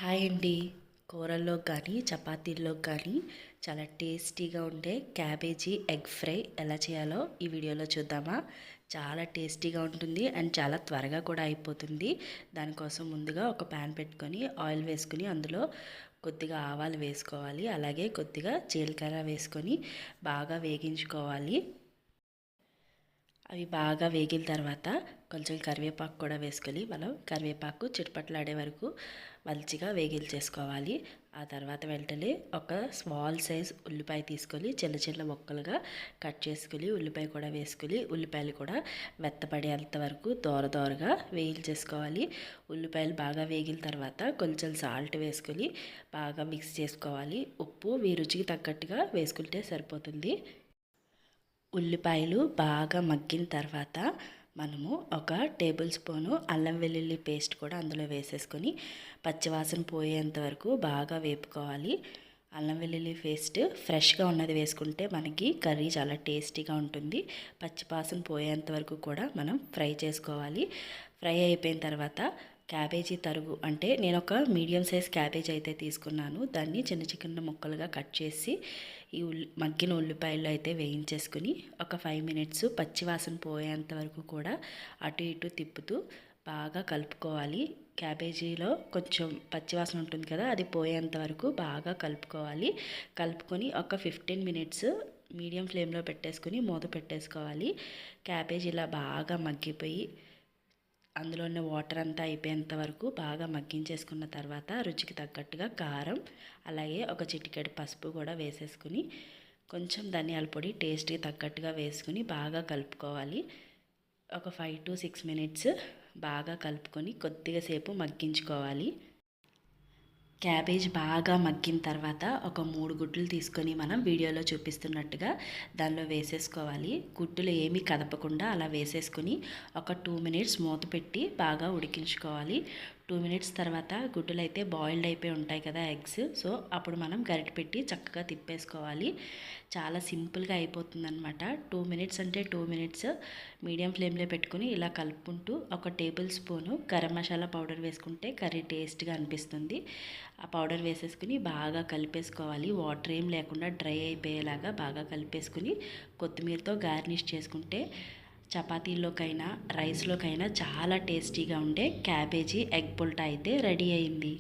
Hi అండి. కూరల్లోకి కానీ చపాతీల్లోకి కానీ చాలా టేస్టీగా ఉండే క్యాబేజీ ఎగ్ ఫ్రై ఎలా చేయాలో ఈ వీడియోలో చూద్దామా. చాలా టేస్టీగా ఉంటుంది అండ్ చాలా త్వరగా కూడా అయిపోతుంది. దానికోసం ముందుగా ఒక ప్యాన్ పెట్టుకొని ఆయిల్ వేసుకుని అందులో కొద్దిగా ఆవాలు వేసుకోవాలి. అలాగే కొద్దిగా జీలకర్ర వేసుకొని బాగా వేగించుకోవాలి. అవి బాగా వేగిన తర్వాత కొంచెం కరివేపాకు కూడా వేసుకొని మనం కరివేపాకు చిటపట్లాడే వరకు మంచిగా వేగించేసుకోవాలి. ఆ తర్వాత వెంటనే ఒక స్మాల్ సైజ్ ఉల్లిపాయ తీసుకొని చిన్న చిన్న ముక్కలుగా కట్ చేసుకొని ఉల్లిపాయ కూడా వేసుకొని ఉల్లిపాయలు కూడా మెత్తపడేంత వరకు దోరగా వేయించేసుకోవాలి. ఉల్లిపాయలు బాగా వేగిన తర్వాత కొంచెం సాల్ట్ వేసుకొని బాగా మిక్స్ చేసుకోవాలి. ఉప్పు మీ రుచికి తగ్గట్టుగా వేసుకుంటే సరిపోతుంది. ఉల్లిపాయలు బాగా మగ్గిన తర్వాత మనము ఒక టేబుల్ స్పూను అల్లం వెల్లుల్లి పేస్ట్ కూడా అందులో వేసేసుకొని పచ్చివాసన పోయేంత వరకు బాగా వేపుకోవాలి. అల్లం వెల్లుల్లి పేస్ట్ ఫ్రెష్గా ఉన్నది వేసుకుంటే మనకి కర్రీ చాలా టేస్టీగా ఉంటుంది. పచ్చివాసన పోయేంత వరకు కూడా మనం ఫ్రై చేసుకోవాలి. ఫ్రై అయిపోయిన తర్వాత క్యాబేజీ తరుగు అంటే నేను ఒక మీడియం సైజ్ క్యాబేజీ అయితే తీసుకున్నాను. దాన్ని చిన్న చిన్న ముక్కలుగా కట్ చేసి ఈ మగ్గిన ఉల్లిపాయలు అయితే వేయించేసుకుని ఒక 5 మినిట్స్ పచ్చివాసన పోయేంత వరకు కూడా అటు ఇటు తిప్పుతూ బాగా కలుపుకోవాలి. క్యాబేజీలో కొంచెం పచ్చివాసన ఉంటుంది కదా, అది పోయేంత వరకు బాగా కలుపుకోవాలి. కలుపుకొని ఒక 15 మినిట్స్ మీడియం ఫ్లేమ్లో పెట్టేసుకుని మూత పెట్టేసుకోవాలి. క్యాబేజీ ఇలా బాగా మగ్గిపోయి అందులో ఉన్న వాటర్ అంతా అయిపోయేంత వరకు బాగా మగ్గించేసుకున్న తర్వాత రుచికి తగ్గట్టుగా కారం అలాగే ఒక చిటికెడు పసుపు కూడా వేసేసుకుని కొంచెం ధనియాల పొడి టేస్ట్కి తగ్గట్టుగా వేసుకుని బాగా కలుపుకోవాలి. ఒక 5 to 6 మినిట్స్ బాగా కలుపుకొని కొద్దిగా సేపు మగ్గించుకోవాలి. క్యాబేజ్ బాగా మగ్గిన తర్వాత ఒక 3 గుడ్లు తీసుకొని మనం వీడియోలో చూపిస్తున్నట్టుగా దానిలో వేసేసుకోవాలి. గుడ్డులు ఏమీ కదపకుండా అలా వేసేసుకొని ఒక 2 మినిట్స్ మూత పెట్టి బాగా ఉడికించుకోవాలి. 2 మినిట్స్ తర్వాత గుడ్డులు అయితే బాయిల్డ్ అయిపోయి ఉంటాయి కదా ఎగ్స్. సో అప్పుడు మనం గరిటె పెట్టి చక్కగా తిప్పేసుకోవాలి. చాలా సింపుల్గా అయిపోతుందన్నమాట. 2 మినిట్స్ అంటే 2 మినిట్స్ మీడియం ఫ్లేమ్లో పెట్టుకుని ఇలా కలుపుకుంటూ ఒక table spoon garam masala powder వేసుకుంటే కర్రీ టేస్ట్గా అనిపిస్తుంది. ఆ పౌడర్ వేసేసుకుని బాగా కలిపేసుకోవాలి. వాటర్ ఏం లేకుండా డ్రై అయిపోయేలాగా బాగా కలిపేసుకుని కొత్తిమీరతో గార్నిష్ చేసుకుంటే చపాతీల్లోకైనా రైస్లోకైనా చాలా టేస్టీగా ఉండే క్యాబేజీ ఎగ్ పుల్టా అయితే రెడీ అయింది.